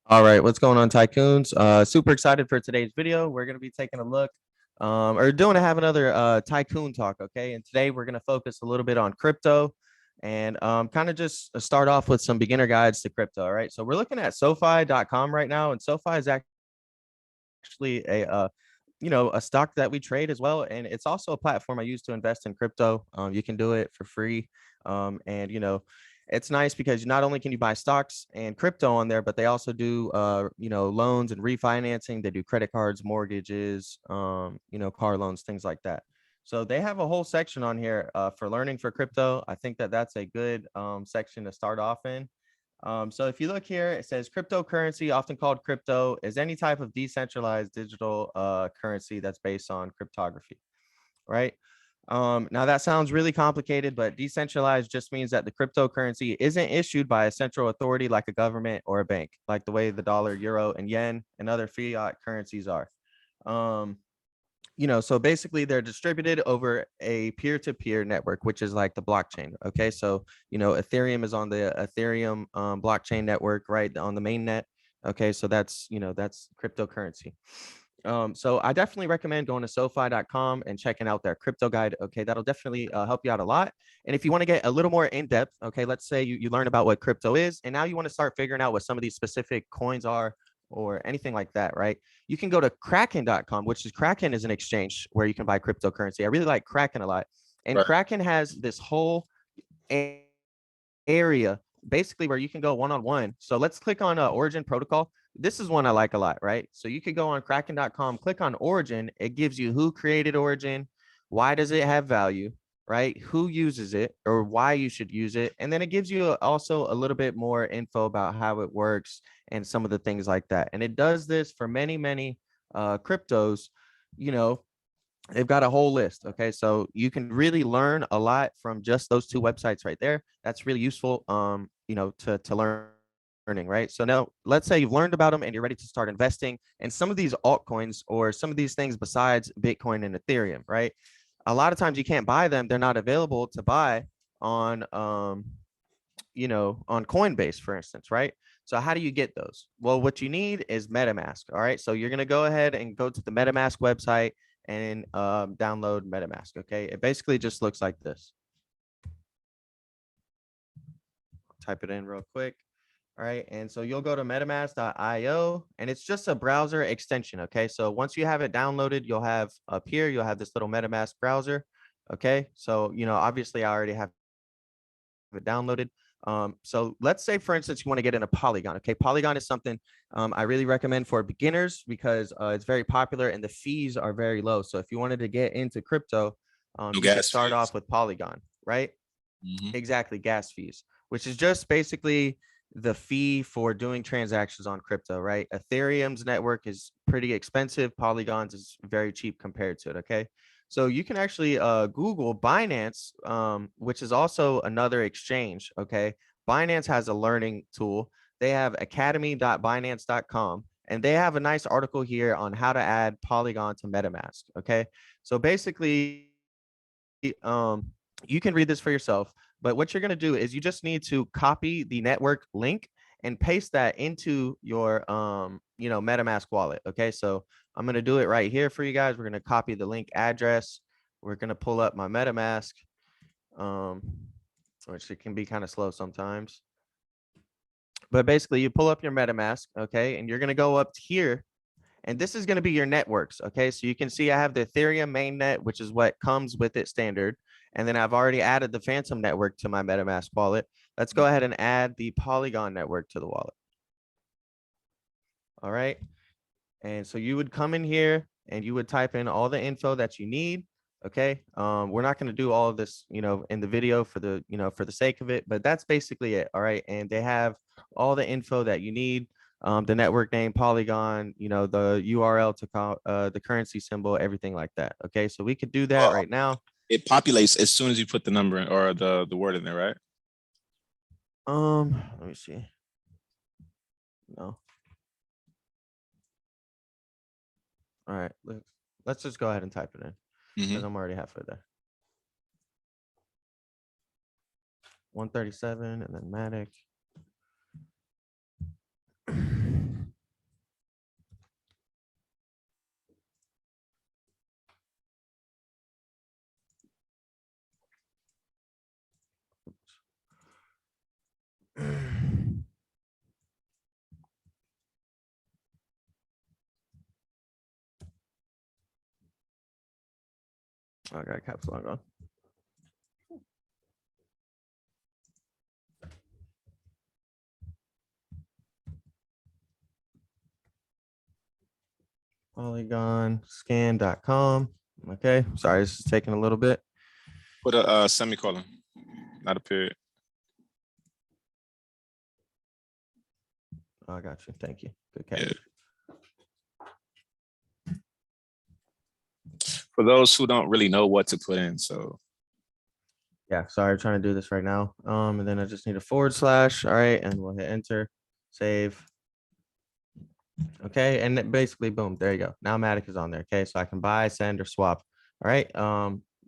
All right, what's going on, tycoons? Super excited for today's video. We're going to be taking a look or have another tycoon talk. Okay, and today we're going to focus a little bit on crypto and kind of just start off with some beginner guides to crypto. All right, so we're looking at SoFi.com right now, and SoFi is actually a stock that we trade as well, and it's also a platform I use to invest in crypto. You can do it for free, and it's nice because not only can you buy stocks and crypto on there, but they also do loans and refinancing. They do credit cards, mortgages, car loans, things like that. So they have a whole section on here for learning for crypto. I think that that's a good section to start off in. So if you look here, it says cryptocurrency, often called crypto, is any type of decentralized digital currency that's based on cryptography, right? Now that sounds really complicated, but decentralized just means that the cryptocurrency isn't issued by a central authority like a government or a bank, like the way the dollar, euro, and yen and other fiat currencies are. Um, so basically they're distributed over a peer-to-peer network, which is like the blockchain. Okay, so Ethereum is on the Ethereum blockchain network, right, on the main net. Okay, so that's cryptocurrency. So I definitely recommend going to SoFi.com and checking out their crypto guide. Okay, that'll definitely help you out a lot. And if you want to get a little more in depth, okay, let's say you learn about what crypto is, and now you want to start figuring out what some of these specific coins are or anything like that, right? You can go to Kraken.com, which is Kraken is an exchange where you can buy cryptocurrency. I really like Kraken a lot. And Right. Kraken has this whole area basically where you can go one-on-one. So let's click on Origin Protocol. This is one I like a lot, right? So you could go on Kraken.com, click on Origin. It gives you who created Origin, why does it have value, right? Who uses it or why you should use it. And then it gives you also a little bit more info about how it works and some of the things like that. And it does this for many, many cryptos. You know, they've got a whole list. Okay, so you can really learn a lot from just those two websites right there. That's really useful to learning, right? So now let's say you've learned about them and you're ready to start investing in some of these altcoins or some of these things besides Bitcoin and Ethereum, right? A lot of times you can't buy them. They're not available to buy on on Coinbase, for instance, right? So how do you get those? Well, what you need is MetaMask. All right. So you're going to go ahead and go to the MetaMask website and download MetaMask. Okay. It basically just looks like this. Type it in real quick. All right. And so you'll go to metamask.io and it's just a browser extension. Okay. So once you have it downloaded, you'll have up here, you'll have this little MetaMask browser. Okay. So, obviously I already have it downloaded. So let's say, for instance, you want to get into Polygon. Okay, Polygon is something I really recommend for beginners because it's very popular and the fees are very low. So if you wanted to get into crypto, No you could gas start fees. off with Polygon, right? Hmm. Exactly, gas fees, which is just basically the fee for doing transactions on crypto, right? Ethereum's network is pretty expensive. Polygon's is very cheap compared to it. Okay. So you can actually Google Binance, which is also another exchange. Okay. Binance has a learning tool. They have academy.binance.com and they have a nice article here on how to add Polygon to MetaMask. Okay. So basically, you can read this for yourself, but what you're going to do is you just need to copy the network link and paste that into your MetaMask wallet. Okay, so I'm going to do it right here for you guys. We're going to copy the link address. We're going to pull up my MetaMask, um which it can be kind of slow sometimes, but basically you pull up your MetaMask. Okay, and you're going to go up here and this is going to be your networks. Okay, so you can see I have the Ethereum mainnet, which is what comes with it standard. And then I've already added the Phantom network to my MetaMask wallet. Let's go ahead and add the Polygon network to the wallet. All right. And so you would come in here and you would type in all the info that you need. Okay. We're not going to do all of this, in the video for the sake of it, but that's basically it. All right. And they have all the info that you need. The network name, Polygon, the URL to call the currency symbol, everything like that. Okay. So we could do that right now. It populates as soon as you put the number in, or the word in there, right? Let me see. No. All right. Let's just go ahead and type it in because Hmm. I'm already halfway there. 137 and then Matic. I got caps lock on. Polygon scan.com. Okay, sorry, this is taking a little bit. Put a semicolon, not a period. Oh, I got you. Thank you. Good catch. Yeah. For those who don't really know what to put in, so Yeah, sorry, I'm trying to do this right now. And then I just need a / All right, and we'll hit enter, save. Okay, and then basically, boom, there you go. Now Matic is on there. Okay, so I can buy, send, or swap. All right,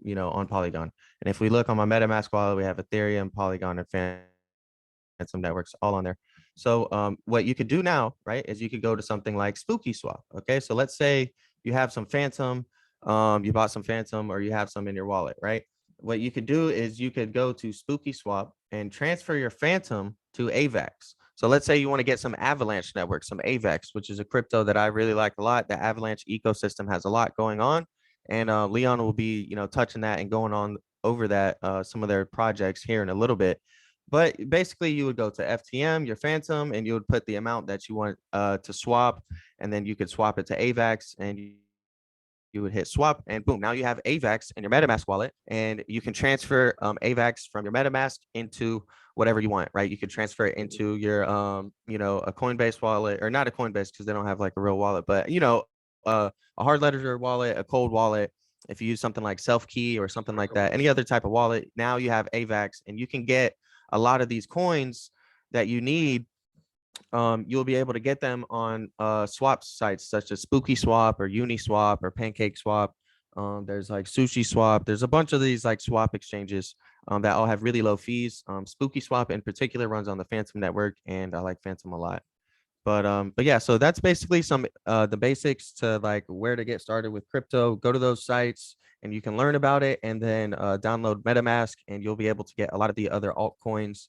you know, on Polygon. And if we look on my MetaMask wallet, we have Ethereum, Polygon, and Fantom networks all on there. So what you could do now, right, is you could go to something like Spooky Swap. Okay, so let's say you have some Fantom, you bought some Fantom, or you have some in your wallet, right? What you could do is you could go to Spooky Swap and transfer your Fantom to AVAX. So let's say you want to get some Avalanche network, some AVAX, which is a crypto that I really like a lot. The Avalanche ecosystem has a lot going on, and Leon will be, you know, touching that and going on over that, some of their projects here in a little bit. But basically, you would go to FTM, your Fantom, and you would put the amount that you want to swap, and then you could swap it to AVAX, and you would hit swap, and boom, now you have AVAX in your MetaMask wallet, and you can transfer AVAX from your MetaMask into whatever you want, right? You could transfer it into your, you know, a Coinbase wallet, or not a Coinbase because they don't have like a real wallet, but you know, a hard ledger wallet, a cold wallet. If you use something like Self-Key or something like that, any other type of wallet, now you have AVAX, and you can get a lot of these coins that you need. You'll be able to get them on swap sites such as Spooky Swap or Uniswap or Pancake Swap. There's like Sushi Swap. There's a bunch of these like swap exchanges that all have really low fees. Spooky Swap in particular runs on the Fantom network, and I like Fantom a lot. But yeah, so that's basically some the basics to like where to get started with crypto. Go to those sites and you can learn about it, and then download MetaMask, and you'll be able to get a lot of the other altcoins.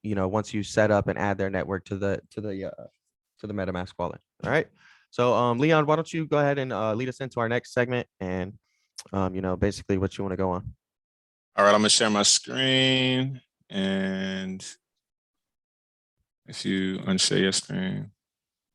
You know, once you set up and add their network to the MetaMask wallet. All right. So Leon, why don't you go ahead and lead us into our next segment, and you know, basically what you want to go on. All right, I'm gonna share my screen, and if you unshare your screen.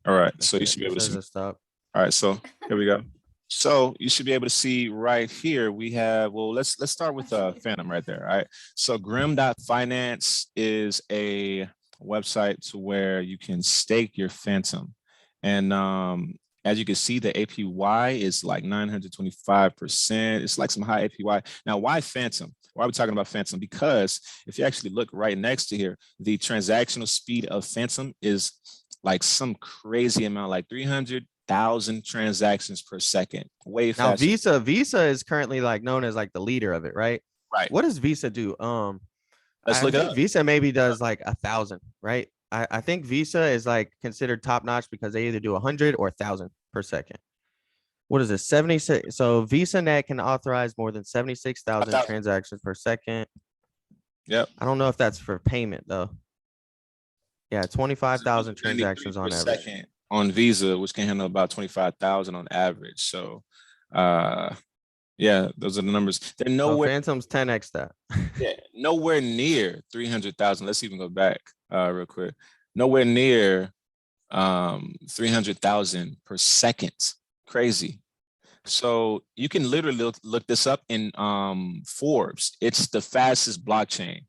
All right, so you should be able to see. Stop. All right, so here we go. So you should be able to see right here, we have, well, let's start with Fantom right there. All right, so grim.finance is a website to where you can stake your Fantom. And as you can see, the APY is like 925%. It's like some high APY. Now, why Fantom? Why are we talking about Fantom? Because if you actually look right next to here, the transactional speed of Fantom is like some crazy amount, like 300,000 transactions per second. Way faster. Now, Visa is currently like known as like the leader of it, right? Right. What does Visa do? Let's I look think it up. Visa maybe does like 1,000, right? I think Visa is like considered top notch because they either do 100 or 1,000 per second. What is it? 76. So Visa Net can authorize more than 76,000 transactions per second. Yep. I don't know if that's for payment though. Yeah, 25,000 transactions on average. Second on Visa, which can handle about 25,000 on average. So, yeah, those are the numbers. They're nowhere. So Fantom's 10x that. Yeah, nowhere near 300,000. Let's even go back real quick. Nowhere near 300,000 per second. Crazy. So you can literally look this up in Forbes. It's the fastest blockchain.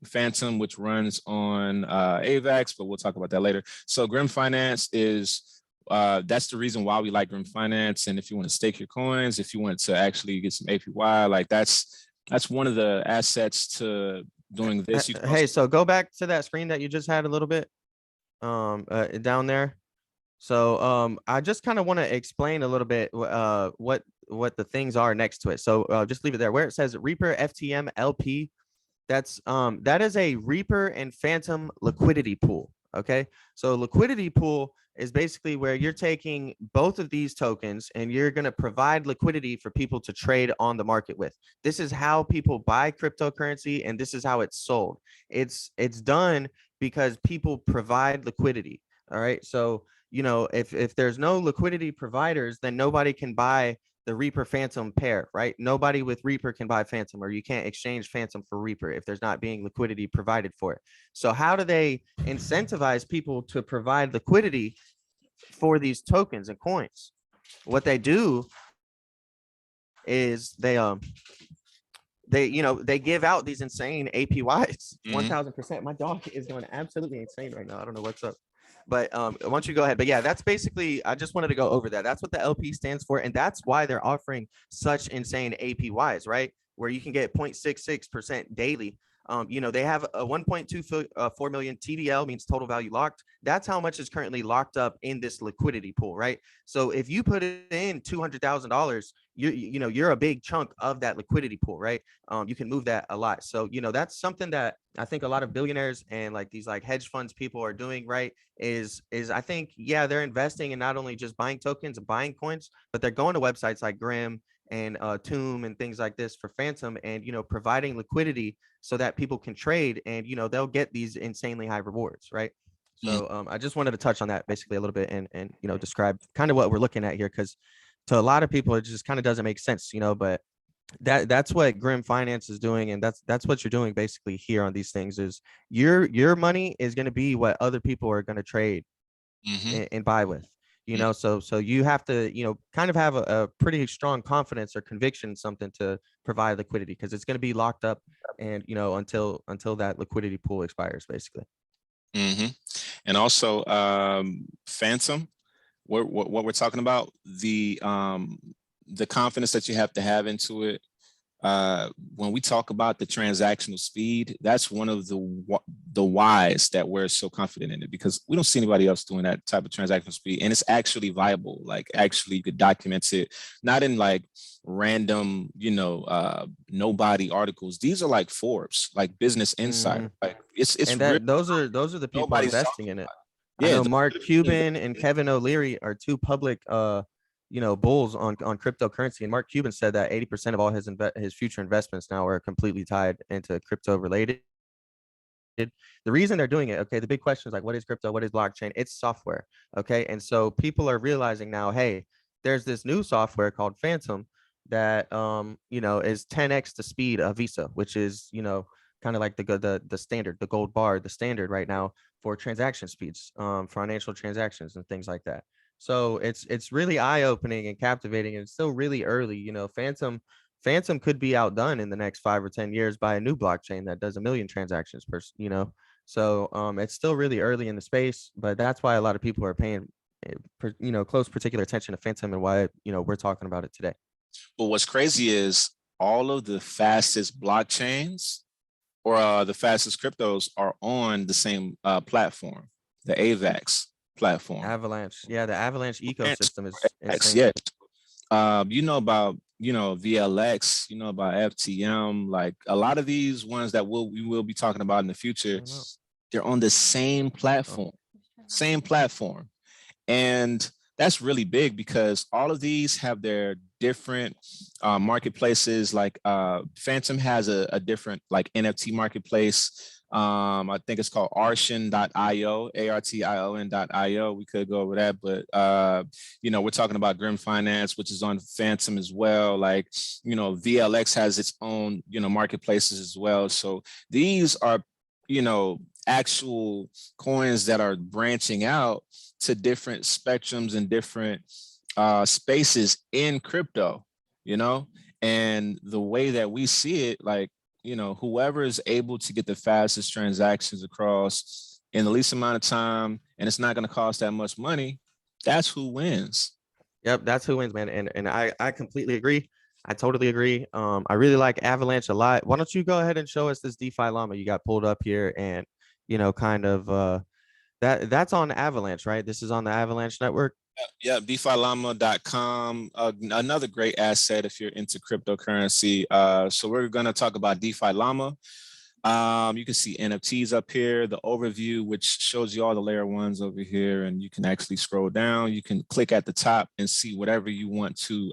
Fantom, which runs on AVAX, but we'll talk about that later. So Grim Finance is, that's the reason why we like Grim Finance. And if you want to stake your coins, if you want to actually get some APY, like that's one of the assets to doing this. Hey, so go back to that screen that you just had a little bit down there. So I just kind of want to explain a little bit what the things are next to it. So just leave it there where it says Reaper FTM LP. That is a Reaper and Fantom liquidity pool. Okay, so liquidity pool is basically where you're taking both of these tokens and you're going to provide liquidity for people to trade on the market with. This is how people buy cryptocurrency, and this is how it's sold. It's done because people provide liquidity. All right, so you know, if there's no liquidity providers, then nobody can buy the Reaper Phantom pair, right? Nobody with Reaper can buy Phantom, or you can't exchange Phantom for Reaper if there's not being liquidity provided for it. So how do they incentivize people to provide liquidity for these tokens and coins? What they do is they give out these insane APYs, 1000%. My dog is going absolutely insane right now. I don't know what's up. But why don't you go ahead? But yeah, that's basically, I just wanted to go over that. That's what the LP stands for. And that's why they're offering such insane APYs, right? Where you can get 0.66% daily. They have a 1.24 million TVL, means total value locked. That's how much is currently locked up in this liquidity pool, right? So if you put it in $200,000, you're a big chunk of that liquidity pool, right? You can move that a lot. So, that's something that I think a lot of billionaires and like these like hedge funds people are doing, right? Is I think, yeah, they're investing in not only just buying tokens and buying coins, but they're going to websites like Grim and Tomb and things like this for Phantom, and providing liquidity so that people can trade, and they'll get these insanely high rewards, right? So I just wanted to touch on that basically a little bit, and describe kind of what we're looking at here, because to a lot of people it just kind of doesn't make sense, but that's what Grim Finance is doing, and that's what you're doing basically here on these things. Is your money is going to be what other people are going to trade and buy with, so you have to kind of have a pretty strong confidence or conviction in something to provide liquidity, because it's going to be locked up, and until that liquidity pool expires basically. And also Phantom, what we're talking about, the confidence that you have to have into it. When we talk about the transactional speed, that's one of the whys that we're so confident in it, because we don't see anybody else doing that type of transactional speed, and it's actually viable. Like, actually you could document it, not in like random nobody articles. These are like Forbes, like Business Insider. Like it's and that those are the people investing in it. I know Mark Cuban and Kevin O'Leary are two public bulls on cryptocurrency, and Mark Cuban said that 80% of all his future investments now are completely tied into crypto related. The reason they're doing it, okay, the big question is like, what is crypto? What is blockchain? It's software, okay? And so people are realizing now, hey, there's this new software called Phantom that is 10x the speed of Visa, which is kind of like the standard, the gold bar, the standard right now for transaction speeds, financial transactions and things like that. So it's really eye-opening and captivating, and it's still really early. Phantom could be outdone in the next 5 or 10 years by a new blockchain that does 1 million transactions per. So it's still really early in the space, but that's why a lot of people are paying close particular attention to Phantom, and why we're talking about it today. But what's crazy is all of the fastest blockchains or the fastest cryptos are on the same platform, the AVAX platform. Avalanche. Yeah, the Avalanche ecosystem is insane. Yes. About VLX, about FTM, like a lot of these ones that we will be talking about in the future, they're on the same platform. And that's really big, because all of these have their different marketplaces. Like Phantom has a different like NFT marketplace. I think it's called artion.io, artion.io. We could go over that, but we're talking about Grim Finance, which is on Phantom as well. Like, VLX has its own, marketplaces as well. So these are, actual coins that are branching out to different spectrums and different spaces in crypto, and the way that we see it, like, whoever is able to get the fastest transactions across in the least amount of time, and it's not going to cost that much money, that's who wins. Yep, that's who wins, man. And I completely agree. I totally agree. I really like Avalanche a lot. Why don't you go ahead and show us this DeFi llama you got pulled up here, and kind of that's on Avalanche, right? This is on the Avalanche network. Yeah, DeFiLlama.com, another great asset if you're into cryptocurrency. So we're going to talk about DeFi Llama. You can see NFTs up here, the overview, which shows you all the layer ones over here, and you can actually scroll down. You can click at the top and see whatever you want to,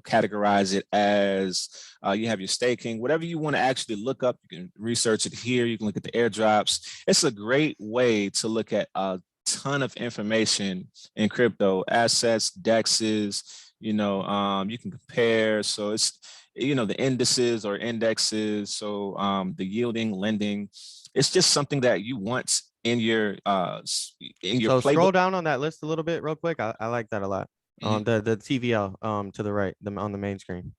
categorize it as. You have your staking, whatever you want to actually look up. You can research it here. You can look at the airdrops. It's a great way to look at ton of information in crypto assets, dexes, You can compare. So it's, the indices or indexes. So the yielding, lending, it's just something that you want in your So playbook. scroll down on that list a little bit real quick. I like that a lot. The TVL to the right, on the main screen.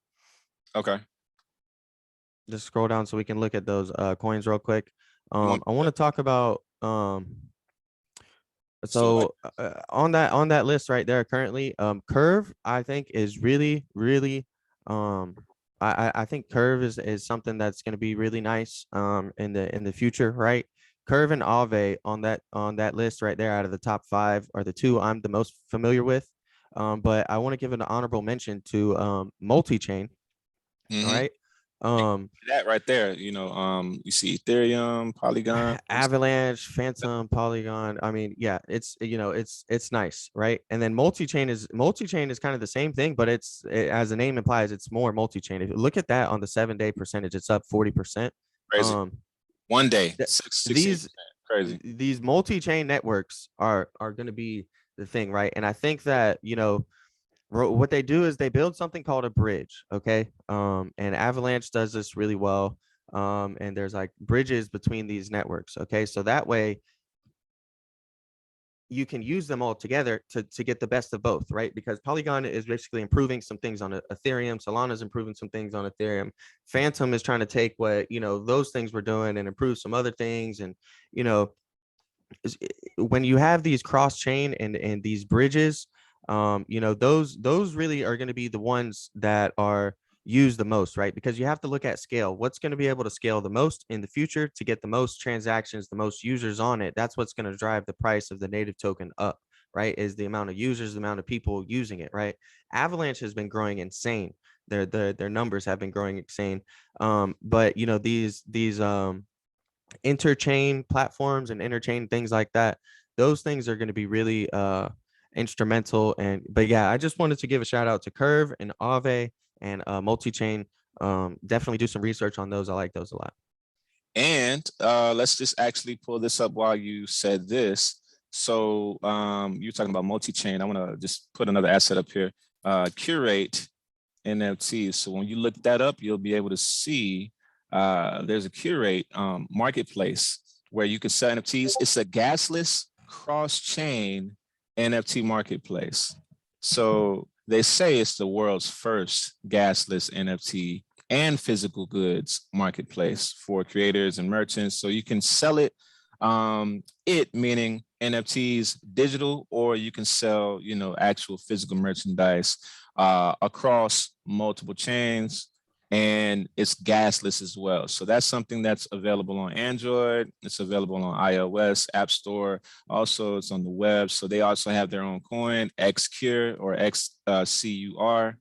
Okay. Just scroll down so we can look at those coins real quick. I want to talk about so on that list right there currently, Curve, I think, is really I think Curve is something that's going to be really nice in the future, right? Curve and Aave on that list right there out of the top 5 are the two I'm the most familiar with. But I want to give an honorable mention to multi-chain. All right. That right there, you see Ethereum, Polygon, Avalanche, Fantom, Polygon. I mean, yeah, it's it's nice, right? And then multi-chain is kind of the same thing, but as the name implies, it's more multi-chain. If you look at that on the 7-day percentage, it's up 40%. Crazy. One day, crazy. These multi-chain networks are going to be the thing, right? And I think that what they do is they build something called a bridge. Okay. And Avalanche does this really well. And there's like bridges between these networks. Okay. So that way you can use them all together to get the best of both, right? Because Polygon is basically improving some things on Ethereum. Solana is improving some things on Ethereum. Fantom is trying to take what, those things we're doing and improve some other things. And, when you have these cross chain and these bridges, those really are going to be the ones that are used the most, right? Because you have to look at scale. What's going to be able to scale the most in the future to get the most transactions, the most users on it? That's what's going to drive the price of the native token up, right? Is the amount of users, the amount of people using it, right? Avalanche has been growing insane. Their numbers have been growing insane. But these interchain platforms and interchain things like that, those things are going to be really instrumental. But yeah, I just wanted to give a shout out to Curve and Aave and multi-chain. Definitely do some research on those. I like those a lot. And let's just actually pull this up while you said this. So you're talking about multi-chain. I want to just put another asset up here. Curate NFTs. So when you look that up, you'll be able to see there's a Curate marketplace where you can sell NFTs. It's a gasless cross-chain NFT marketplace. So they say it's the world's first gasless NFT and physical goods marketplace for creators and merchants. So you can sell it, meaning NFTs digital, or you can sell, actual physical merchandise across multiple chains. And it's gasless as well. So that's something that's available on Android. It's available on iOS, App Store. Also, it's on the web. So they also have their own coin, XCUR or XCUR.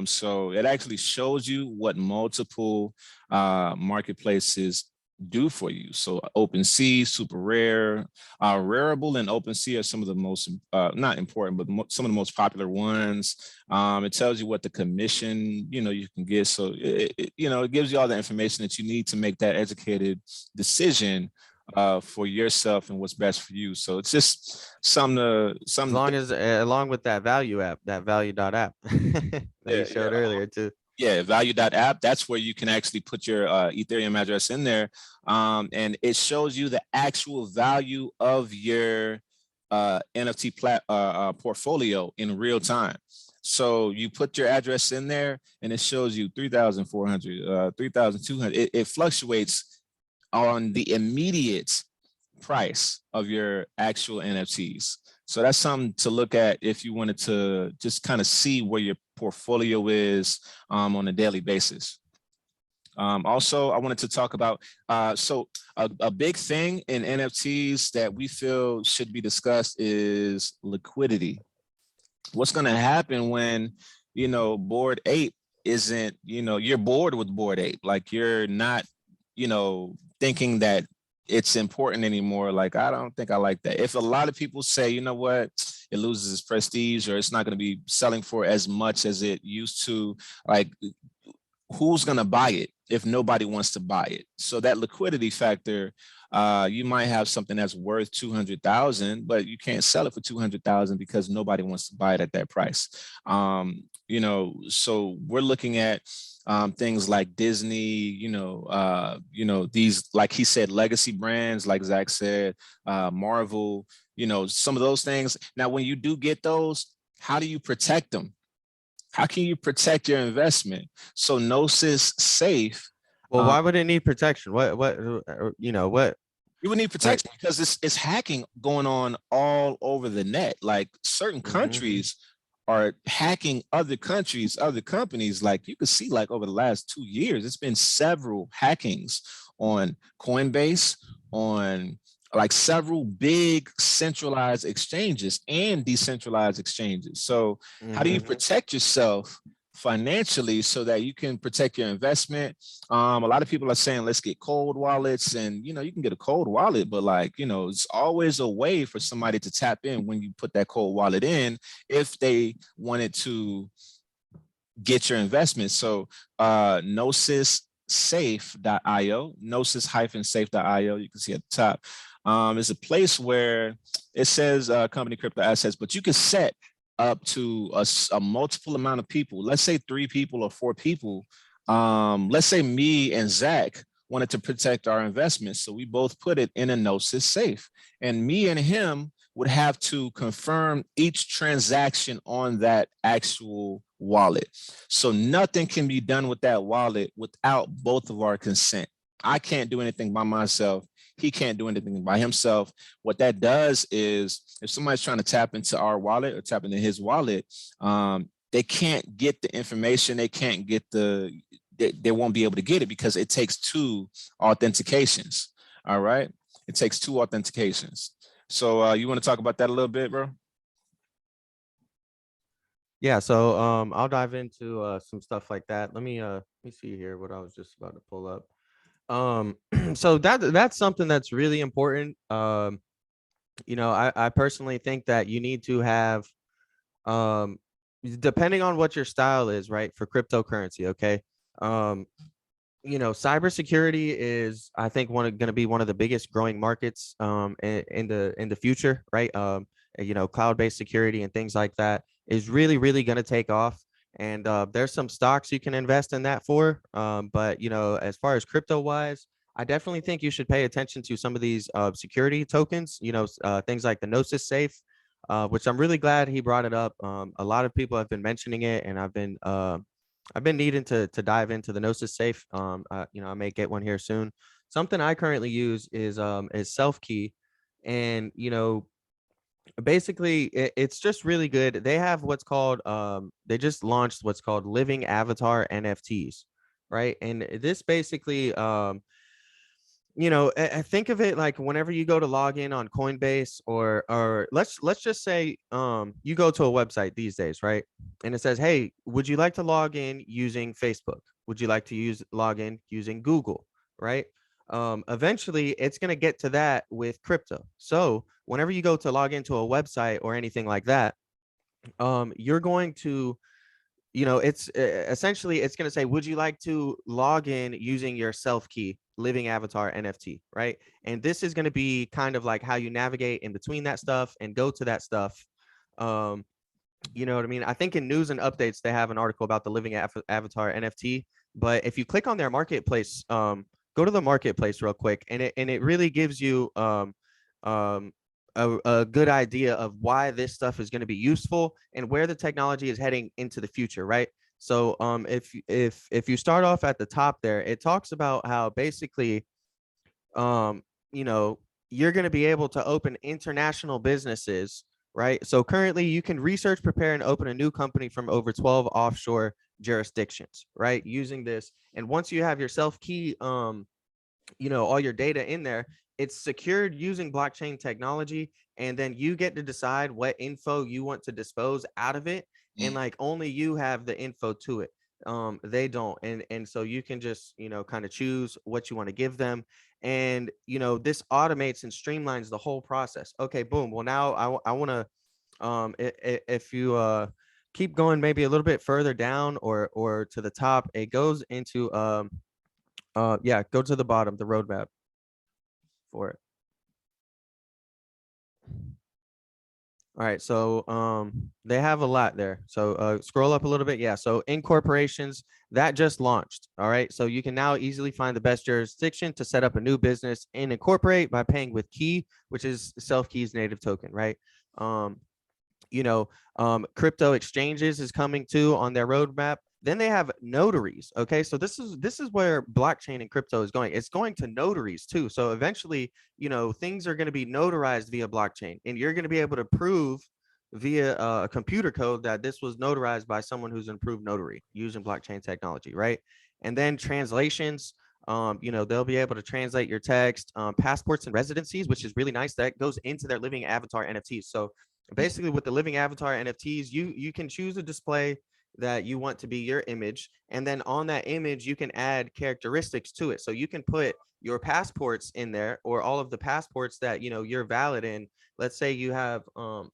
So it actually shows you what multiple marketplaces do for you. So OpenSea, super rare, Rarible and OpenSea are some of the most, not important, but some of the most popular ones. It tells you what the commission, you can get. So it gives you all the information that you need to make that educated decision for yourself and what's best for you. So it's just Along with that value app, that value.app that you showed earlier too. Yeah, value.app, that's where you can actually put your Ethereum address in there. And it shows you the actual value of your NFT portfolio in real time. So you put your address in there and it shows you 3,400, 3,200. It fluctuates on the immediate price of your actual NFTs. So that's something to look at if you wanted to just kind of see where your portfolio is on a daily basis. Also, I wanted to talk about, a big thing in NFTs that we feel should be discussed is liquidity. What's going to happen when, Bored Ape isn't, you're bored with Bored Ape, like you're not, thinking that it's important anymore. Like, I don't think I like that. If a lot of people say, you know what, it loses its prestige or it's not going to be selling for as much as it used to, like who's going to buy it if nobody wants to buy it? So that liquidity factor, you might have something that's worth 200,000, but you can't sell it for 200,000 because nobody wants to buy it at that price. You know, so we're looking at things like Disney, you know, these, like he said, legacy brands, like Zach said, Marvel, you know, some of those things. Now, when you do get those, how do you protect them? How can you protect your investment? So Gnosis Safe. Well, why would it need protection? You know, what? You would need protection because it's hacking going on all over the net. Like certain countries are hacking other countries, other companies. Like you could see, like over the last 2 years, it's been several hackings on Coinbase, on like several big centralized exchanges and decentralized exchanges. So how do you protect yourself financially so that you can protect your investment? A lot of people are saying, let's get cold wallets, and you know, you can get a cold wallet, but like, you know, it's always a way for somebody to tap in when you put that cold wallet in, if they wanted to get your investment. So gnosissafe.io, gnosis-safe.io, you can see at the top, is a place where it says company crypto assets, but you can set up to a multiple amount of people. Let's say 3 people or 4 people. Let's say me and Zach wanted to protect our investments, so we both put it in a Gnosis safe, and me and him would have to confirm each transaction on that actual wallet. So nothing can be done with that wallet without both of our consent. I can't do anything by myself. He can't do anything by himself. What that does is, if somebody's trying to tap into our wallet or tap into his wallet, they can't get the information. They can't get they won't be able to get it because it takes 2 authentications. All right. It takes 2 authentications. So you want to talk about that a little bit, bro? Yeah, so I'll dive into some stuff like that. Let me see here what I was just about to pull up. So that's something that's really important. You know, I personally think that you need to have, depending on what your style is, right, for cryptocurrency. Okay. You know, cybersecurity is, I think, going to be one of the biggest growing markets in the future, right? You know, cloud-based security and things like that is really going to take off. And there's some stocks you can invest in that for. But you know, as far as crypto wise, I definitely think you should pay attention to some of these security tokens. You know, things like the Gnosis Safe, which I'm really glad he brought it up. A lot of people have been mentioning it, and I've been needing to dive into the Gnosis Safe. You know, I may get one here soon. Something I currently use is self key, and you know, basically it's just really good. They have what's called they just launched what's called living avatar NFTs, right? And this basically you know, I think of it like whenever you go to log in on Coinbase, or let's just say you go to a website these days, right? And it says, "Hey, would you like to log in using Facebook? Would you like to log in using Google?" Right? Eventually it's going to get to that with crypto. So, whenever you go to log into a website or anything like that, you're going to, you know, it's essentially it's going to say, would you like to log in using your self key living avatar NFT, right? And this is going to be kind of like how you navigate in between that stuff and go to that stuff. You know what I mean? I think in news and updates they have an article about the living avatar NFT, but if you click on their marketplace, go to the marketplace real quick, and it really gives you um a good idea of why this stuff is going to be useful and where the technology is heading into the future, right? So if you start off at the top there, it talks about how basically you know, you're going to be able to open international businesses, right? So currently you can research, prepare, and open a new company from over 12 offshore jurisdictions, right? Using this. And once you have your self key, you know, all your data in there, it's secured using blockchain technology, and then you get to decide what info you want to dispose out of it, and like only you have the info to it. They don't. And so you can just, you know, kind of choose what you want to give them, and you know, this automates and streamlines the whole process. Okay, boom. Well, now I want to if you keep going maybe a little bit further down or to the top, it goes into yeah, go to the bottom, the roadmap for it. All right, so they have a lot there. So scroll up a little bit. Yeah, so incorporations that just launched. All right, so you can now easily find the best jurisdiction to set up a new business and incorporate by paying with Key, which is Self-Key's native token, right? You know, crypto exchanges is coming too on their roadmap. Then they have notaries. Okay, so this is where blockchain and crypto is going. It's going to notaries too. So eventually, you know, things are going to be notarized via blockchain, and you're going to be able to prove via a computer code that this was notarized by someone who's an approved notary using blockchain technology, right? And then translations. You know, they'll be able to translate your text, passports and residencies, which is really nice. That goes into their living avatar NFTs. So basically with the living avatar NFTs, you can choose a display that you want to be your image, and then on that image you can add characteristics to it. So you can put your passports in there, or all of the passports that you know you're valid in. Let's say you have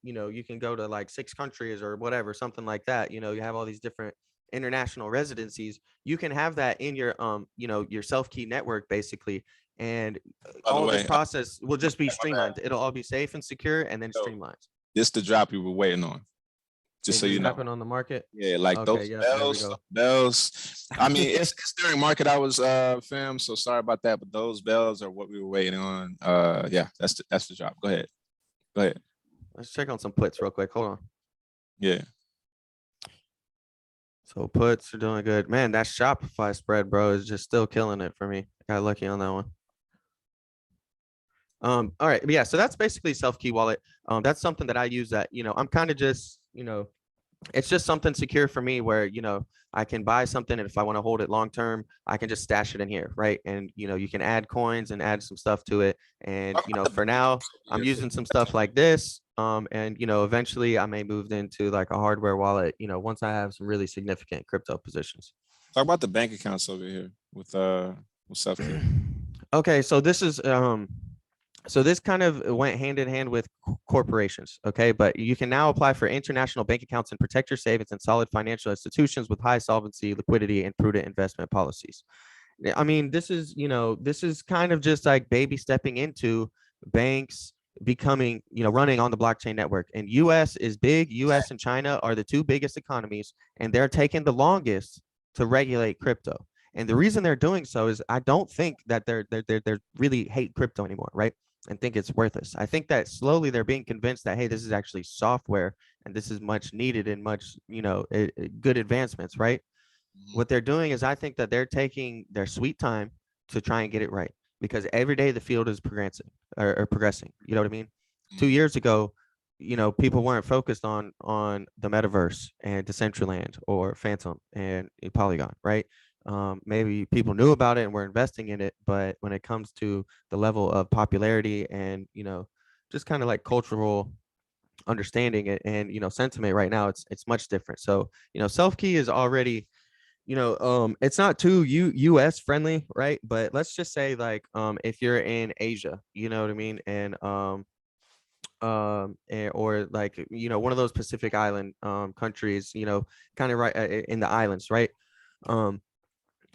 you know, you can go to like 6 countries or whatever, something like that. You know, you have all these different international residencies. You can have that in your you know, your self-key network basically, and By the all this way, process will just be my bad. streamlined. It'll all be safe and secure and then So streamlined. this the drop you were waiting on, just It so just you know. happened on the market. Yeah, like Okay, those yep, there we bells, go. bells. I mean, it's during market hours, fam. So sorry about that, but those bells are what we were waiting on. Yeah, that's the drop. Go ahead. Go ahead. Let's check on some puts real quick. Hold on. Yeah. So puts are doing good. Man, that Shopify spread, bro, is just still killing it for me. I got lucky on that one. All right, yeah, so that's basically self-key wallet. That's something that I use that, you know, I'm kind of just, you know, it's just something secure for me where, you know, I can buy something, and if I want to hold it long term, I can just stash it in here, right? And you know, you can add coins and add some stuff to it. And you know, for now, I'm using some stuff like this. And you know, eventually I may move into like a hardware wallet, you know, once I have some really significant crypto positions. Talk about the bank accounts over here with self-key. Okay, so this is so this kind of went hand in hand with corporations, okay? But you can now apply for international bank accounts and protect your savings in solid financial institutions with high solvency, liquidity, and prudent investment policies. I mean, this is, you know, this is kind of just like baby stepping into banks becoming, you know, running on the blockchain network. And US is big. US and China are the two biggest economies, and they're taking the longest to regulate crypto. And the reason they're doing so is I don't think that they're really hate crypto anymore, right? And think it's worthless. I think that slowly they're being convinced that, hey, this is actually software and this is much needed and much, you know, good advancements, right? What they're doing is I think that they're taking their sweet time to try and get it right, because every day the field is progressing or progressing. You know what I mean? 2 years ago, you know, people weren't focused on the metaverse and Decentraland or Phantom and Polygon, right? Maybe people knew about it and were investing in it, but when it comes to the level of popularity and, you know, just kind of like cultural understanding it and, you know, sentiment right now, it's much different. So, you know, self key is already, you know, it's not too US friendly, right? But let's just say like if you're in Asia, you know what I mean, and or like, you know, one of those Pacific Island countries, you know, kind of right in the islands, right? um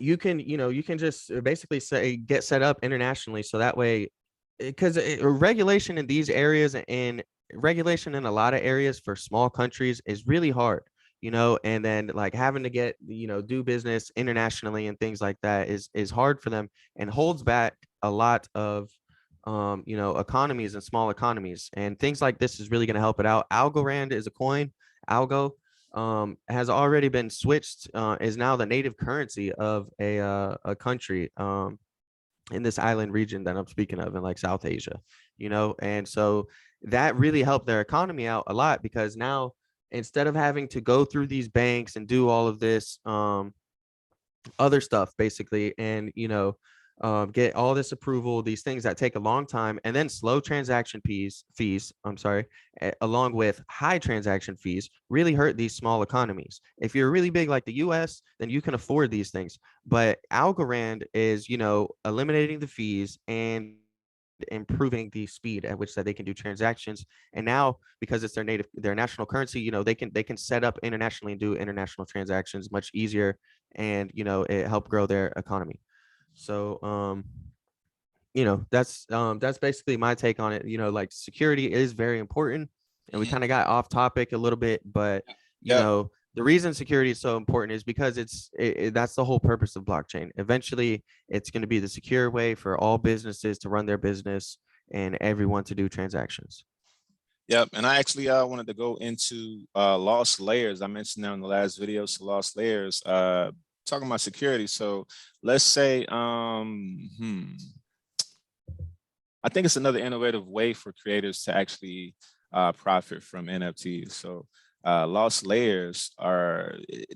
you can, you know, you can just basically say get set up internationally, so that way, because regulation in these areas and regulation in a lot of areas for small countries is really hard, you know, and then like having to get, you know, do business internationally and things like that is hard for them and holds back a lot of you know, economies and small economies, and things like this is really going to help it out. Algorand is a coin. Algo has already been switched, is now the native currency of a country in this island region that I'm speaking of in like South Asia, you know, and so that really helped their economy out a lot, because now instead of having to go through these banks and do all of this other stuff basically, and you know, get all this approval, these things that take a long time, and then slow transaction fees, I'm sorry, along with high transaction fees, really hurt these small economies. If you're really big like the US, then you can afford these things. But Algorand is, you know, eliminating the fees and improving the speed at which that they can do transactions. And now, because it's their national currency, they can set up internationally and do international transactions much easier, and it helped grow their economy. So that's basically my take on it. Like, security is very important, and we kind of got off topic a little bit, but Yep. the reason security is so important is because that's the whole purpose of blockchain. Eventually, it's going to be the secure way for all businesses to run their business and everyone to do transactions. Yep, and I actually wanted to go into lost layers. I mentioned that in the last video. So lost layers, talking about security. So let's say, I think it's another innovative way for creators to actually profit from NFTs. So lost layers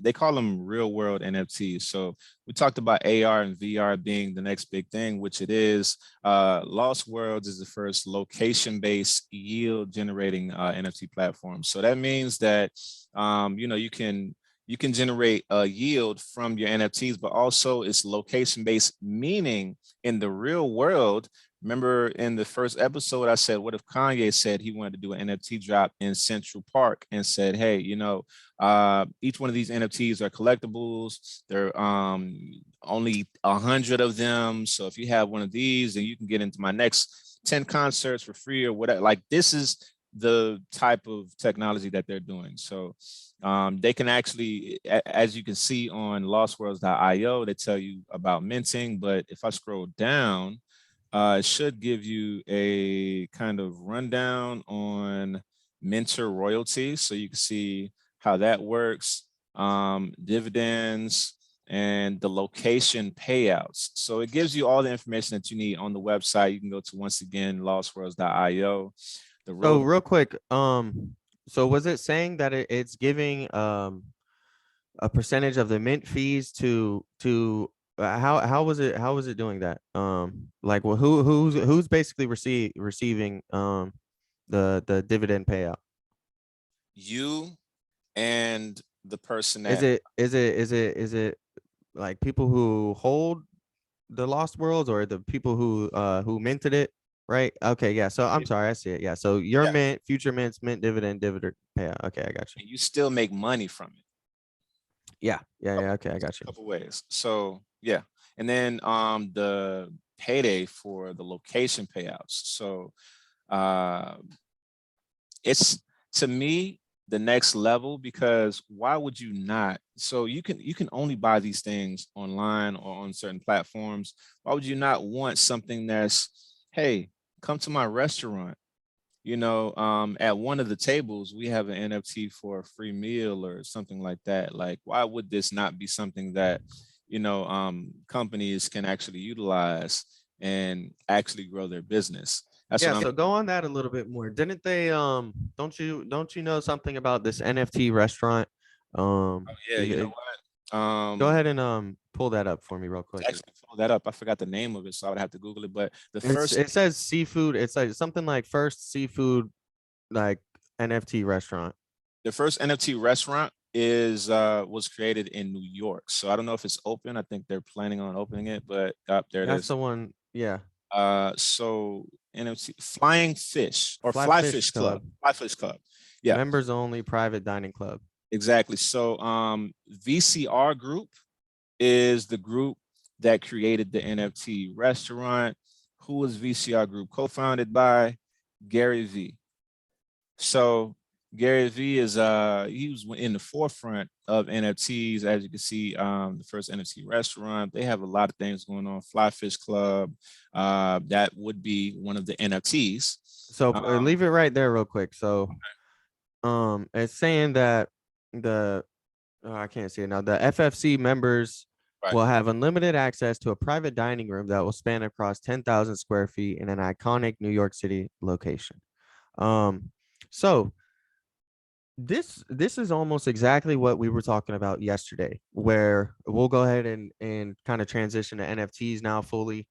they call them real world NFTs. So we talked about AR and VR being the next big thing, which it is. Lost Worlds is the first location-based yield generating NFT platform. So that means that you can generate a yield from your NFTs, but also it's location-based, meaning in the real world. Remember in the first episode, I said, what if Kanye said he wanted to do an NFT drop in Central Park and said, hey, each one of these NFTs are collectibles. They're only 100 of them. So if you have one of these, then you can get into my next 10 concerts for free or whatever. Like, this is the type of technology that they're doing. So they can actually, as you can see on lostworlds.io, they tell you about minting. But if I scroll down, it should give you a kind of rundown on minter royalties, so you can see how that works, dividends, and the location payouts. So it gives you all the information that you need on the website. You can go to, once again, lostworlds.io. So real quick, so was it saying that it's giving a percentage of the mint fees to how was it doing that? Like, well, who's basically receiving the dividend payout? You and the person Is that it like people who hold the Lost Worlds, or the people who minted it, right? Okay, yeah. So I'm sorry, I see it. Yeah. So your mint, future mints, mint dividend payout. Okay, I got you. you still make money from it. Yeah. Okay, I got you. A couple ways. So yeah, and then the payday for the location payouts. So it's, to me, the next level, because why would you not? So you can only buy these things online or on certain platforms. Why would you not want something that's, hey, come to my restaurant? At one of the tables, we have an NFT for a free meal or something like that. Like, why would this not be something that, companies can actually utilize and actually grow their business? That's Yeah, what so I'm. go on that a little bit more. Didn't they don't you know something about this NFT restaurant? Yeah, you know what? Go ahead and pull that up for me real quick. Actually pull that up. I forgot the name of it, so I would have to Google it. But It says seafood. It's like something like first seafood, like, NFT restaurant. the first NFT restaurant is was created in New York. So I don't know if it's open. I think they're planning on opening it, but there it That's is. the one. Yeah. So NFT Flying Fish or Fly Fly Fish Fish Club. Club. Fly Fish Club. Yeah, Members only private dining club. exactly. So VCR Group is the group that created the NFT restaurant. Who was VCR Group? Co-founded by Gary V. So Gary V is he was in the forefront of NFTs. As you can see, the first NFT restaurant. They have a lot of things going on. Fly Fish Club, that would be one of the NFTs. So leave it right there real quick. So it's saying that I can't see it now. The FFC members Right. will have unlimited access to a private dining room that will span across 10,000 square feet in an iconic New York City location. So this is almost exactly what we were talking about yesterday, where we'll go ahead and kind of transition to NFTs now fully.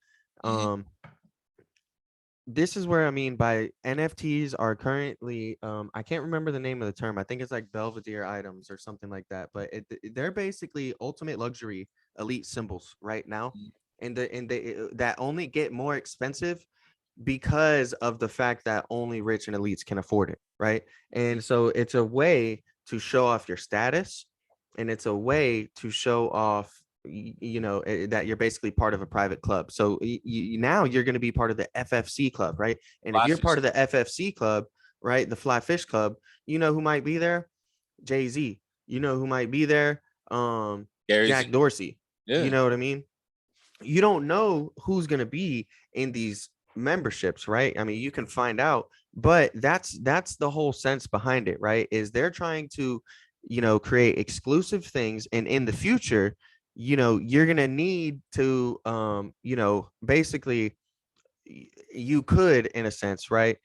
This is where I mean by NFTs are currently I can't remember the name of the term. I think it's like Belvedere items or something like that, but they're basically ultimate luxury elite symbols right now. And that only get more expensive because of the fact that only rich and elites can afford it, right? And so it's a way to show off your status, and it's a way to show off that you're basically part of a private club. So now you're going to be part of the FFC club, right? And if you're part of the FFC club, right, the Fly Fish Club, you know who might be there? Jay-Z. You know who might be there? Jack Dorsey. You know what I mean? You don't know who's going to be in these memberships, right? I mean, you can find out, but that's the whole sense behind it, right? Is they're trying to, create exclusive things, and in the future, you're going to need to basically you could, in a sense, right,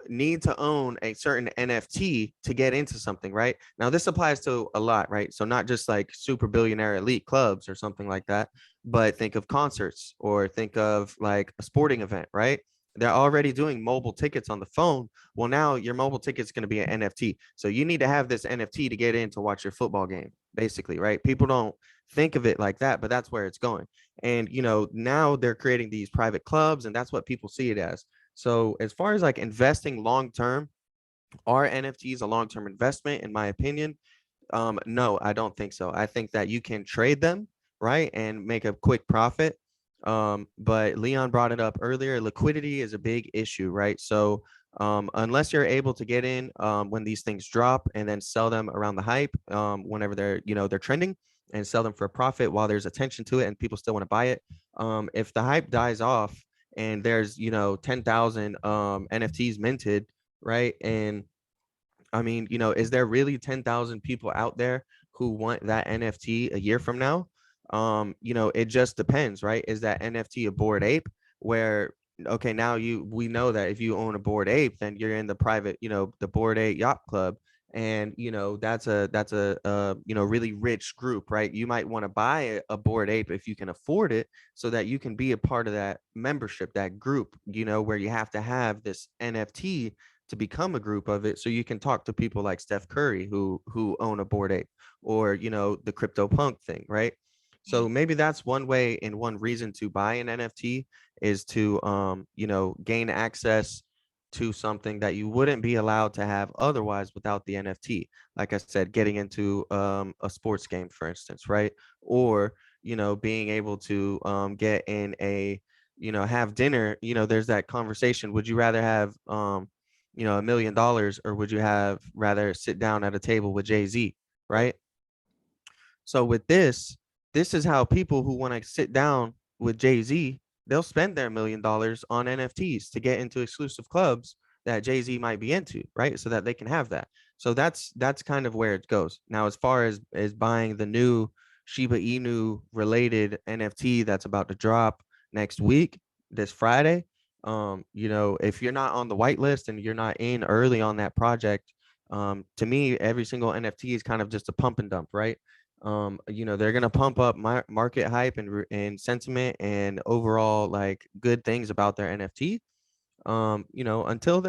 need to own a certain NFT to get into something, right? Now, this applies to a lot, right? So not just like super billionaire elite clubs or something like that, but think of concerts or think of like a sporting event, right? They're already doing mobile tickets on the phone. Well, now your mobile ticket's going to be an NFT. So you need to have this NFT to get in to watch your football game, basically, right? People don't think of it like that, but that's where it's going. And now they're creating these private clubs, and that's what people see it as. So as far as like investing long term, are NFTs a long term investment? In my opinion, no, I don't think so. I think that you can trade them, right, and make a quick profit. But Leon brought it up earlier. Liquidity is a big issue, right? So unless you're able to get in when these things drop and then sell them around the hype, whenever they're trending, and sell them for a profit while there's attention to it and people still want to buy it. If the hype dies off and there's 10,000 NFTs minted, right, and I mean, is there really 10,000 people out there who want that NFT a year from now? It just depends, right? Is that NFT a Bored Ape where, okay, now we know that if you own a Bored Ape, then you're in the private, the Bored Ape Yacht Club. And, that's a really rich group, right? You might want to buy a Bored Ape if you can afford it so that you can be a part of that membership, that group, where you have to have this NFT to become a group of it, so you can talk to people like Steph Curry who own a Bored Ape, or the CryptoPunk thing, right? So maybe that's one way and one reason to buy an NFT is to gain access to something that you wouldn't be allowed to have otherwise without the NFT. Like I said, getting into a sports game, for instance, right? Or being able to get in have dinner. There's that conversation. Would you rather have $1 million, or would you have rather sit down at a table with Jay-Z, right? So with this is how people who want to sit down with Jay-Z, they'll spend their $1 million on NFTs to get into exclusive clubs that Jay-Z might be into, right? So that they can have that. So that's kind of where it goes. Now, as far as buying the new Shiba Inu related NFT that's about to drop next week, this Friday, if you're not on the whitelist and you're not in early on that project, to me, every single NFT is kind of just a pump and dump, right? They're gonna pump up market hype and sentiment and overall like good things about their NFT. Until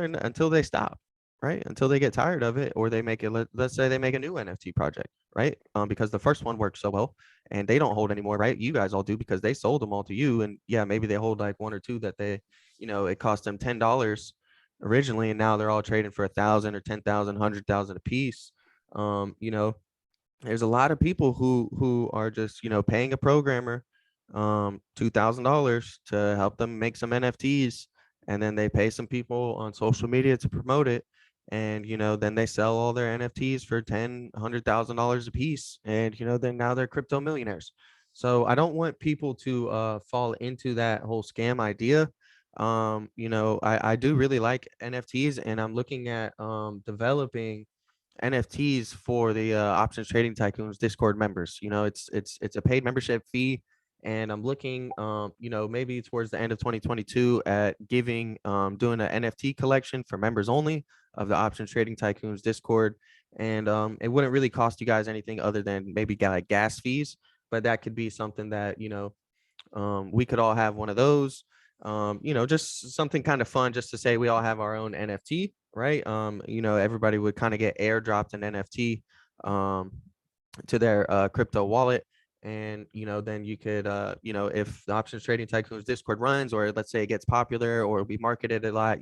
they stop, right? Until they get tired of it, or they make it. Let's say they make a new NFT project, right? Because the first one worked so well, and they don't hold anymore, right? You guys all do because they sold them all to you, and yeah, maybe they hold like one or two that they, it cost them $10 originally, and now they're all trading for 1,000 or 10,000, 100,000 a piece. There's a lot of people who are just paying a programmer $2,000 to help them make some NFTs, and then they pay some people on social media to promote it, and then they sell all their NFTs for $100,000 a piece, and then now they're crypto millionaires. So I don't want people to fall into that whole scam idea. I do really like NFTs, and I'm looking at developing NFTs for the Options Trading Tycoons Discord members. It's a paid membership fee, and I'm looking, maybe towards the end of 2022 at doing an NFT collection for members only of the Options Trading Tycoons Discord, and it wouldn't really cost you guys anything other than maybe like gas fees, but that could be something that we could all have one of those. Just something kind of fun, just to say we all have our own NFT, right? Everybody would kind of get airdropped an NFT to their crypto wallet, And, then you could, if the options trading tycoons Discord runs, or let's say it gets popular or we marketed a lot,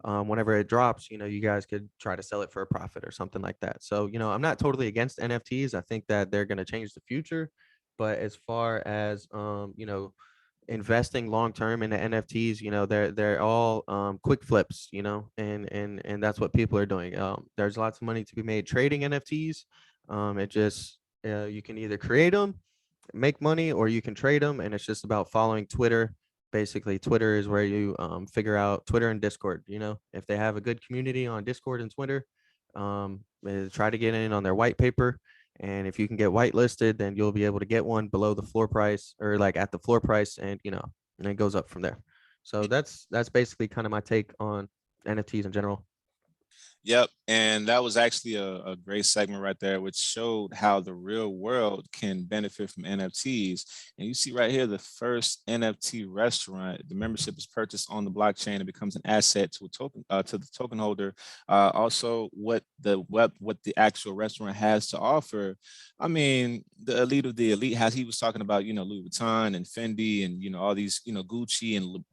whenever it drops, you guys could try to sell it for a profit or something like that. So, I'm not totally against NFTs. I think that they're going to change the future. But as far as, investing long term in the NFTs, they're all quick flips, and that's what people are doing. There's lots of money to be made trading NFTs. It just you can either create them, make money, or you can trade them, and it's just about following Twitter. Basically, Twitter is where you figure out Twitter and Discord. If they have a good community on Discord and Twitter, try to get in on their white paper. And if you can get whitelisted, then you'll be able to get one below the floor price, or like at the floor price, and and it goes up from there. So that's basically kind of my take on NFTs in general. Yep. And that was actually a great segment right there, which showed how the real world can benefit from NFTs. And you see right here, the first NFT restaurant, the membership is purchased on the blockchain and becomes an asset to a token, to the token holder. Also, what the actual restaurant has to offer. I mean, the elite of the elite he was talking about, Louis Vuitton and Fendi and, all these, Gucci and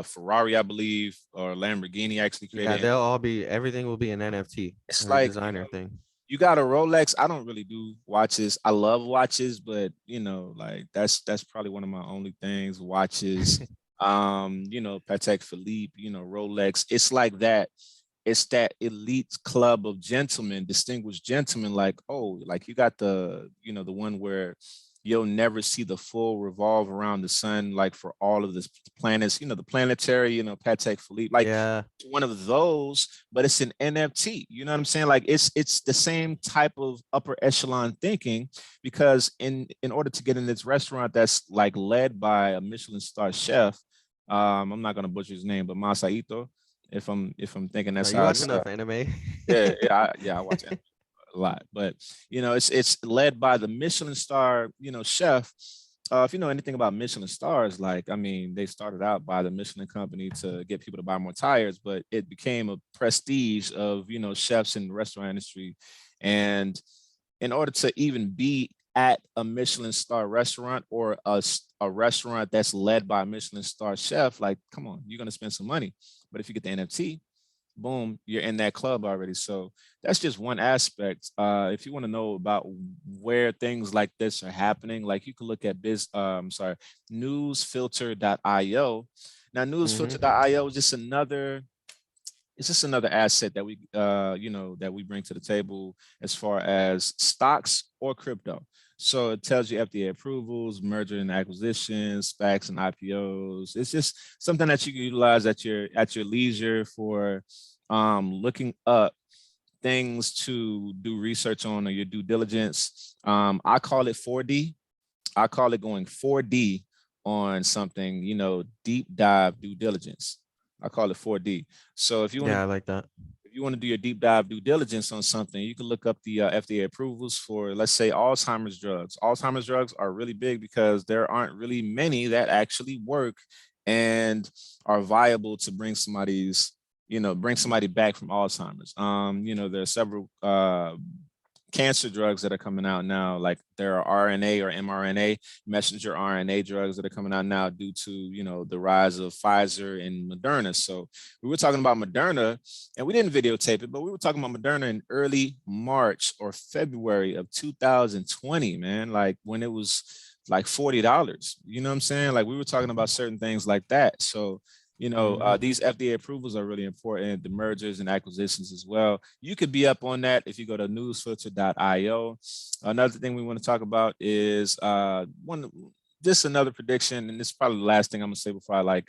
Ferrari, I believe, or Lamborghini actually created. Yeah, they'll all be, everything will be an NFT. It's or a like, designer thing. You got a Rolex. I don't really do watches. I love watches, but like that's probably one of my only things. Watches. Patek Philippe, Rolex. It's like that. It's that elite club of gentlemen, distinguished gentlemen, like, oh, like you got the one where you'll never see the full revolve around the sun, like for all of the planets, the planetary, Patek Philippe, like Yeah. one of those, but it's an NFT. You know what I'm saying? Like it's the same type of upper echelon thinking, because in order to get in this restaurant that's like led by a Michelin star chef, I'm not gonna butcher his name, but Masaito, if I'm thinking that's You how watch it's enough anime. I watch anime a lot, but it's led by the Michelin star chef. If you know anything about Michelin stars, like, I mean, they started out by the Michelin company to get people to buy more tires, but it became a prestige of chefs in the restaurant industry. And in order to even be at a Michelin star restaurant, or a restaurant that's led by a Michelin star chef, like, come on, you're going to spend some money. But if you get the NFT, boom, you're in that club already. So that's just one aspect. If you want to know about where things like this are happening, like you can look at newsfilter.io. Now, newsfilter.io is just another asset that we that we bring to the table as far as stocks or crypto. So it tells you FDA approvals, merger and acquisitions, SPACs and IPOs. It's just something that you can utilize at your leisure for looking up things to do research on, or your due diligence. I call it 4D. I call it going 4D on something, deep dive due diligence. I call it 4D. So if you want I like that. If you want to do your deep dive due diligence on something, you can look up the FDA approvals for, let's say, Alzheimer's drugs. Alzheimer's drugs are really big because there aren't really many that actually work and are viable to bring somebody back from Alzheimer's. There are several cancer drugs that are coming out now, like there are RNA or mRNA messenger RNA drugs that are coming out now due to the rise of Pfizer and Moderna. So we were talking about Moderna, and we didn't videotape it, but we were talking about Moderna in early March or February of 2020, man, like when it was like $40. You know what I'm saying? Like we were talking about certain things like that. So these FDA approvals are really important, the mergers and acquisitions as well. You could be up on that if you go to newsfilter.io. Another thing we want to talk about is another prediction, and this is probably the last thing I'm gonna say before I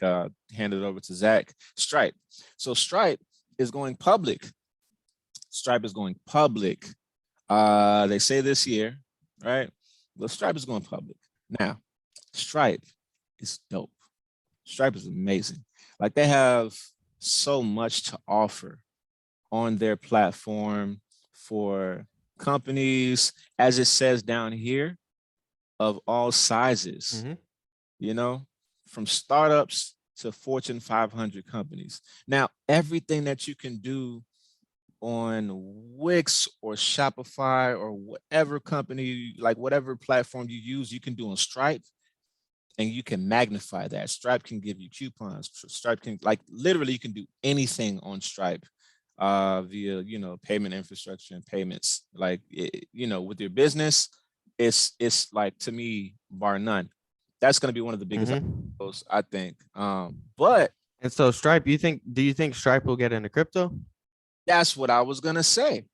hand it over to Zach. Stripe. So Stripe is going public. Stripe is going public. They say this year, right? Well, Stripe is going public. Now, Stripe is dope. Stripe is amazing. Like they have so much to offer on their platform for companies, as it says down here, of all sizes, from startups to Fortune 500 companies. Now, everything that you can do on Wix or Shopify or whatever company, like whatever platform you use, you can do on Stripe, and you can magnify that. Stripe can give you coupons. Stripe can, like, literally you can do anything on Stripe via, you know, payment infrastructure and payments. Like, you know, with your business, it's like, to me, bar none. That's going to be one of the biggest, I think. But and so Stripe, do you think Stripe will get into crypto? that's what I was going to say.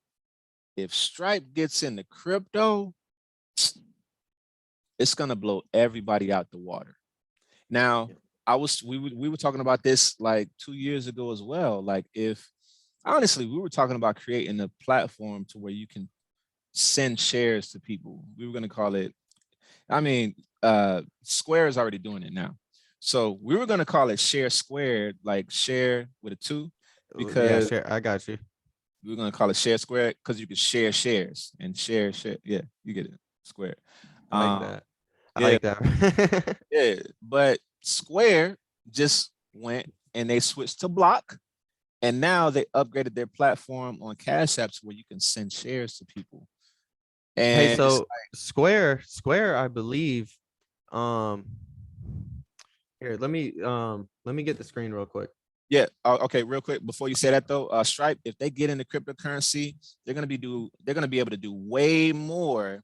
If Stripe gets into crypto, it's going to blow everybody out the water. Now, we were talking about this like 2 years ago as well. Like, if honestly, we were talking about creating a platform to where you can send shares to people. We were going to call it, I mean, Square is already doing it now. So we were going to call it Share Squared, like share with a 2, Yeah, because sure. I got you. we were going to call it Share Squared because you could share shares and share. Yeah, you get it. Square. I like that. I Yeah, like that. yeah. But Square just went and they switched to Block. And now they upgraded their platform on Cash Apps where you can send shares to people. Hey, And so Square, I believe, um, here, let me get the screen real quick. yeah, okay, real quick before you say that though, Stripe, if they get into cryptocurrency, they're gonna be able to do way more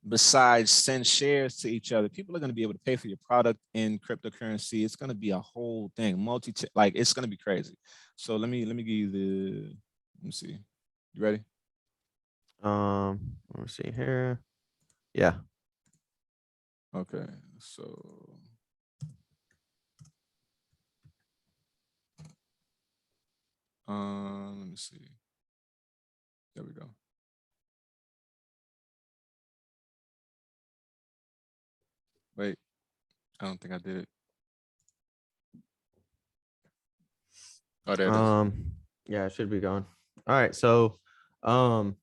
besides send shares to each other. People are gonna be able to pay for your product in cryptocurrency. It's gonna be a whole thing, like, it's gonna be crazy. So let me give you let me see. You ready? Let me see here. Yeah. Okay, so let me see. There we go. Wait, I don't think I did it. Oh, there it is. Yeah, it should be gone. All right, so real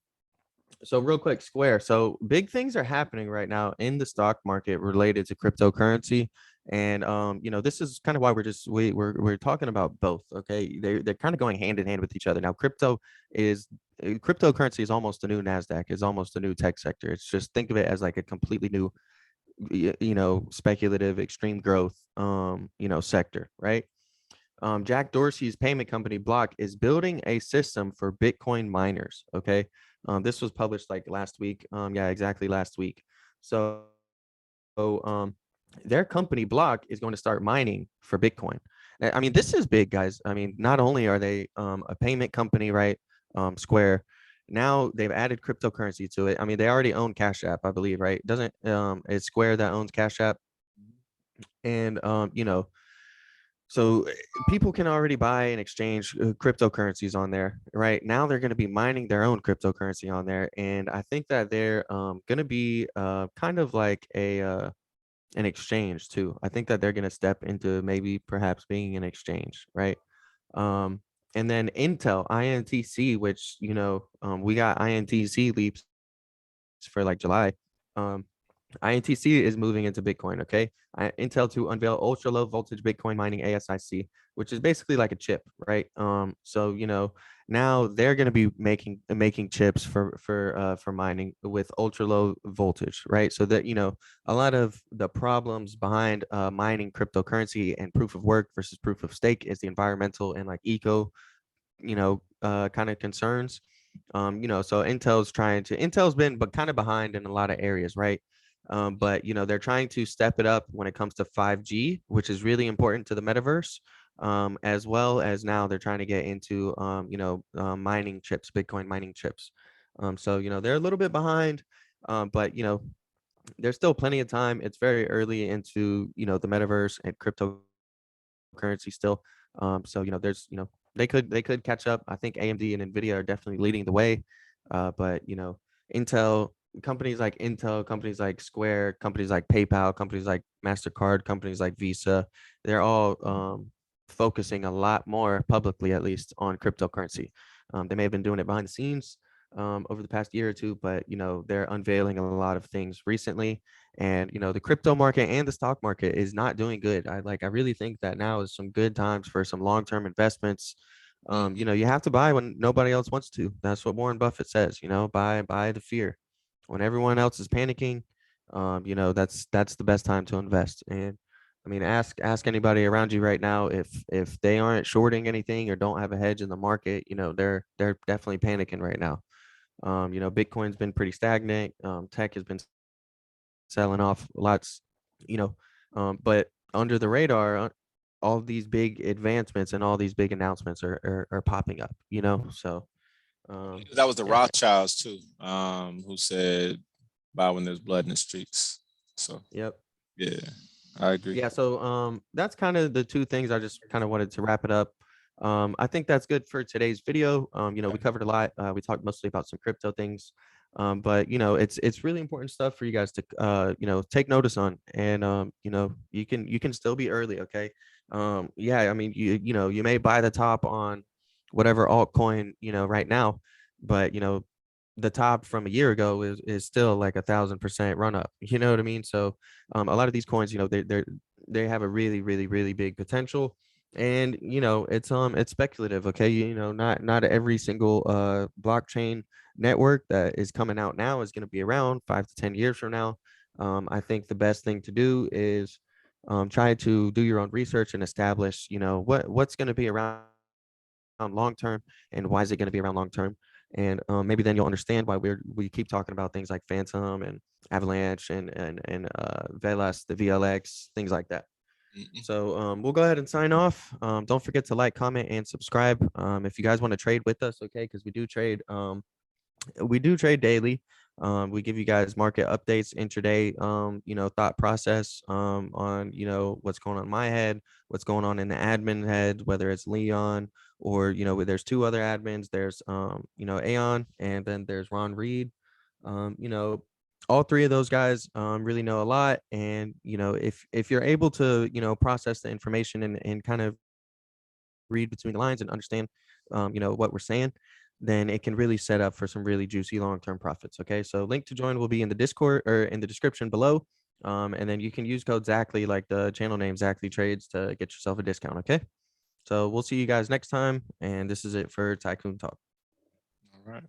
quick, Square. So big things are happening right now in the stock market related to cryptocurrency. And you know, this is kind of why we're talking about both. Okay. They're kind of going hand in hand with each other. Now, cryptocurrency is almost the new NASDAQ, is almost a new tech sector. It's just, think of it as like a completely new, you know, speculative extreme growth you know, sector, right? Jack Dorsey's payment company Block is building a system for Bitcoin miners. Okay. This was published like last week. Yeah, exactly last week. So their company Block is going to start mining for Bitcoin. I mean, this is big, guys. I mean, not only are they a payment company, right? Square. Now they've added cryptocurrency to it. I mean, they already own Cash App, I believe, right? Doesn't it's Square that owns Cash App? And you know, so people can already buy and exchange cryptocurrencies on there, right? Now they're going to be mining their own cryptocurrency on there, and I think that they're going to be kind of like an exchange too. I think that they're going to step into maybe perhaps being an exchange, right? Um, and then Intel, INTC, which, you know, we got INTC leaps for like July. Um, INTC is moving into Bitcoin. Okay. Intel to unveil ultra low voltage Bitcoin mining ASIC, which is basically like a chip, right? So, you know, now they're going to be making chips for mining with ultra low voltage, right? So that, you know, a lot of the problems behind mining cryptocurrency and proof of work versus proof of stake is the environmental and like eco, you know, kind of concerns. You know, so Intel's been but kind of behind in a lot of areas, right? But you know, they're trying to step it up when it comes to 5G, which is really important to the metaverse. As well as now they're trying to get into you know, mining chips, Bitcoin mining chips. So you know, they're a little bit behind, but you know, there's still plenty of time. It's very early into, you know, the metaverse and cryptocurrency still. So you know, there's, you know, they could catch up. I think AMD and Nvidia are definitely leading the way. But you know, Intel companies like Intel, companies like Square, companies like PayPal, companies like Mastercard, companies like Visa, they're all focusing a lot more publicly, at least, on cryptocurrency. They may have been doing it behind the scenes over the past year or two, but you know, they're unveiling a lot of things recently. And you know, the crypto market and the stock market is not doing good. I really think that now is some good times for some long-term investments. You know, you have to buy when nobody else wants to. That's what Warren Buffett says, you know, buy the fear. When everyone else is panicking, you know, that's the best time to invest. And I mean, ask anybody around you right now if they aren't shorting anything or don't have a hedge in the market, you know, they're definitely panicking right now. You know, Bitcoin's been pretty stagnant. Tech has been selling off lots, you know, but under the radar, all these big advancements and all these big announcements are popping up, you know. So That was the yeah, Rothschilds too, who said buy when there's blood in the streets. So yep. yeah, I agree. Yeah, so that's kind of the two things I just kind of wanted to wrap it up. I think that's good for today's video. You know, we covered a lot. We talked mostly about some crypto things. But you know, it's really important stuff for you guys to you know, take notice on. And you know, you can still be early, okay? Yeah, I mean, you know, you may buy the top on whatever altcoin, you know, right now, but you know, the top from a year ago is still like 1,000% run up. You know what I mean? So a lot of these coins, you know, they have a really big potential, and you know, it's speculative. Okay, you know, not every single blockchain network that is coming out now is going to be around 5 to 10 years from now. I think the best thing to do is try to do your own research and establish, you know, what's going to be around long term and why is it going to be around long term. And maybe then you'll understand why we keep talking about things like Phantom and Avalanche and Velas, the VLX, things like that. Mhm. So we'll go ahead and sign off. Don't forget to like, comment, and subscribe. If you guys want to trade with us, okay, because we do trade daily. We give you guys market updates intraday, you know, thought process on, you know, what's going on in my head, what's going on in the admin head, whether it's Leon or, you know, there's two other admins. There's, you know, Aon, and then there's Ron Reed. You know, all three of those guys really know a lot. And, you know, if you're able to, you know, process the information and kind of read between the lines and understand, you know, what we're saying, then it can really set up for some really juicy long-term profits. Okay, so link to join will be in the Discord or in the description below, and then you can use code Zachly, like the channel name ZachlyTrades, to get yourself a discount. Okay, so we'll see you guys next time, and this is it for Tycoon Talk. All right.